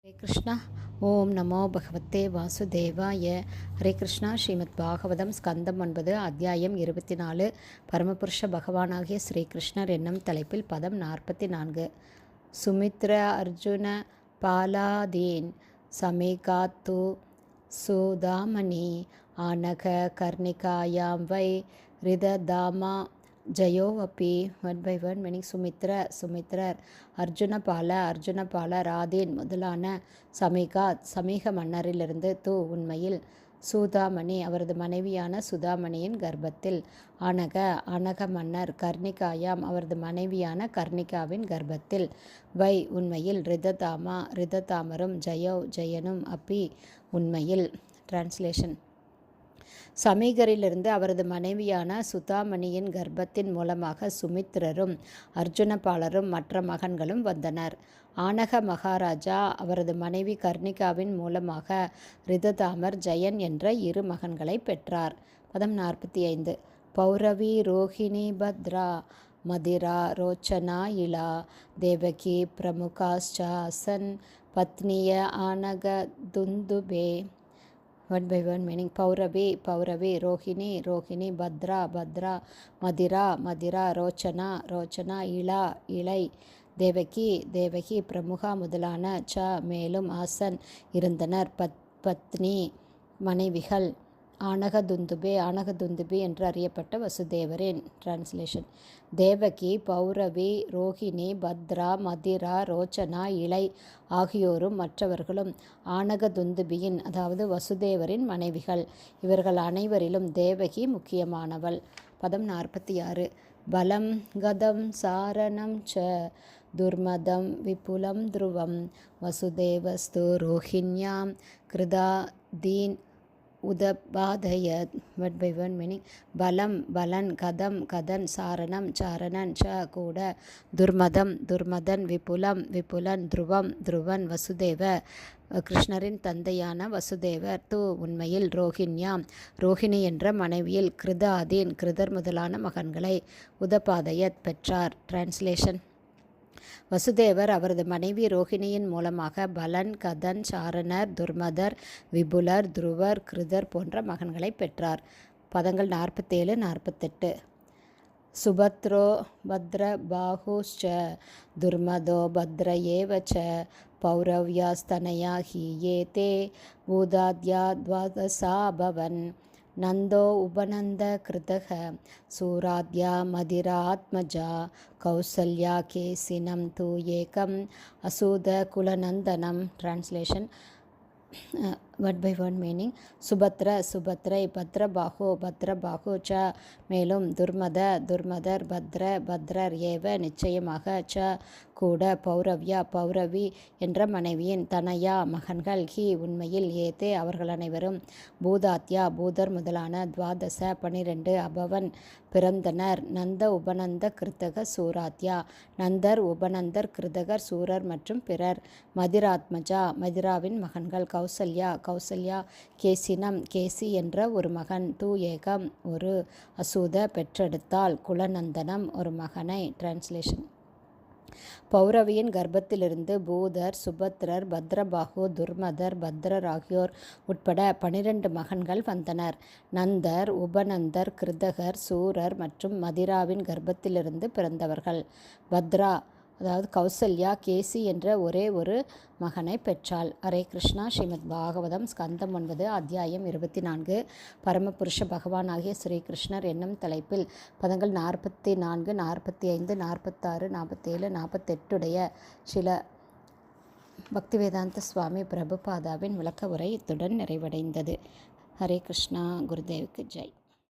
ஹரே கிருஷ்ணா. ஓம் நமோ பகவத்தே வாசுதேவாய. ஹரே கிருஷ்ணா. ஸ்ரீமத் பாகவதம் ஸ்கந்தம் 9 அத்தியாயம் 24 பரமபுருஷ பகவானாகிய ஸ்ரீகிருஷ்ணர் என்னும் தலைப்பில் பதம் 44. சுமித்ர அர்ஜுன பாலாதீன் சமேகாத்து சுதாமணி ஆனக கர்ணிகாயாம் வை ரிததாமா ஜயோவப்பி. One by one meaning. சுமித்ரர் அர்ஜுன ராதீன் முதலான சமீக மன்னரிலிருந்து உண்மையில் சூதாமணி அவரது மனைவியான சுதாமணியின் கர்ப்பத்தில், அனக மன்னர் கர்ணிகாயாம் அவரது மனைவியான கர்ணிகாவின் கர்ப்பத்தில், வை உண்மையில் ரிததாமரும் ஜெயனும் அப்பி உண்மையில். டிரான்ஸ்லேஷன். சமீகரிலிருந்து அவரது மனைவியான சுதாமணியின் கர்ப்பத்தின் மூலமாக சுமித்ரரும் அர்ஜுனபாலரும் மற்ற மகன்களும் வந்தனர். ஆனக மகாராஜா அவரது மனைவி கர்ணிகாவின் மூலமாக ரிததாமர் ஜெயன் என்ற 2 மகன்களை பெற்றார். பதம் 45. பௌரவி ரோஹிணி பத்ரா மதிரா ரோச்சனா இலா தேவகி பிரமுகாஸ்சாசன் பத்னிய ஆனக துந்துபே. One by one meaning. Pauravi Rohini Bhadra Madira Rochana இளை தேவகி பிரமுகா முதலான மேலும் ஆசன் இருந்தனர் பத்னி மனைவிகள். ஆனகதுந்துபி என்று அறியப்பட்ட வசுதேவரின். டிரான்ஸ்லேஷன். தேவகி, பௌரவி, ரோஹிணி, பத்ரா, மதிரா, ரோச்சனா, இளை ஆகியோரும் மற்றவர்களும் ஆனகதுந்துபியின் அதாவது வசுதேவரின் மனைவிகள். இவர்கள் அனைவரிலும் தேவகி முக்கியமானவள். பதம் 46. பலம் கதம் சாரணம் ச துர்மதம் விபுலம் த்ருவம் வசுதேவஸ்து ரோஹிண்யாம் கிருதா தீன் உதபாதயத். One by one meaning. பலன் கதன் சாரணன் கூட துர்மதன் விபுலன் துருவன் வசுதேவ கிருஷ்ணரின் தந்தையான வசுதேவர் உண்மையில் ரோஹிணி என்ற மனைவியில் கிருதர் முதலான மகன்களை உதபாதயத் பெற்றார். டிரான்ஸ்லேஷன். வசுதேவர் அவரது மனைவி ரோஹிணியின் மூலமாக பலன், கதன், சாரணர், துர்மதர், விபுலர், துருவர், கிருதர் போன்ற மகன்களை பெற்றார். பதங்கள் 47, 48. சுபத்ரோ பத்ர பாஹுஷ்ச துர்மதோ பத்ர ஏவச்ச பௌரவ்யாஸ்தனயா ஹீயேதே பூதாத்யா த்வாதசா பவன் நந்தோ உபநந்த கிருதக சூராத்யா மதிராத்மஜா கௌசல்யா கேசினம் தூ ஏகம் அசூத குலநந்தனம். Translation. One by one meaning. சுபத்ரை பத்ரபாகு ச மேலும் துர்மதர் பத்ரர் ஏவ நிச்சயமாக ச கூட பௌரவி என்ற மனைவியின் தனயா மகன்கள் ஹி உண்மையில் ஏதே அவர்கள் அனைவரும் பூதாத்யா பூதர் முதலான துவாதச 12 அபவன் பிறந்தனர். நந்த உபநந்த கிருத்தக சூராத்யா நந்தர் உபநந்தர் கிருதகர் சூரர் மற்றும் பிறர். மதிராத்மஜா மதிராவின் மகன்கள். கௌசல்யா கேசி என்ற ஒரு மகன். ஏகம் ஒரு அசூத பெற்றெடுத்தாள். குலநந்தனம் ஒரு மகனை. டிரான்ஸ்லேஷன். பௌரவியின் கர்ப்பத்திலிருந்து பூதர், சுபத்ரர், பத்ரபாகு, துர்மதர், பத்ரர் ஆகியோர் உட்பட 12 மகன்கள் வந்தனர். நந்தர், உபநந்தர், கிருதகர், சூரர் மற்றும் மதிராவின் கர்ப்பத்திலிருந்து பிறந்தவர்கள். பத்ரா அதாவது கௌசல்யா கேசி என்ற ஒரே ஒரு மகனை பெற்றாள். ஹரே கிருஷ்ணா. ஸ்ரீமத் பாகவதம் ஸ்கந்தம் 9 அத்தியாயம் 24 பரமபுருஷ பகவானாகிய ஸ்ரீகிருஷ்ணர் என்னும் தலைப்பில் பதங்கள் 44, 45, 46, 47, 48 சில பக்திவேதாந்த சுவாமி பிரபுபாதாவின் விளக்க உரை இத்துடன் நிறைவடைந்தது. ஹரே கிருஷ்ணா. குருதேவுக்கு ஜெய்.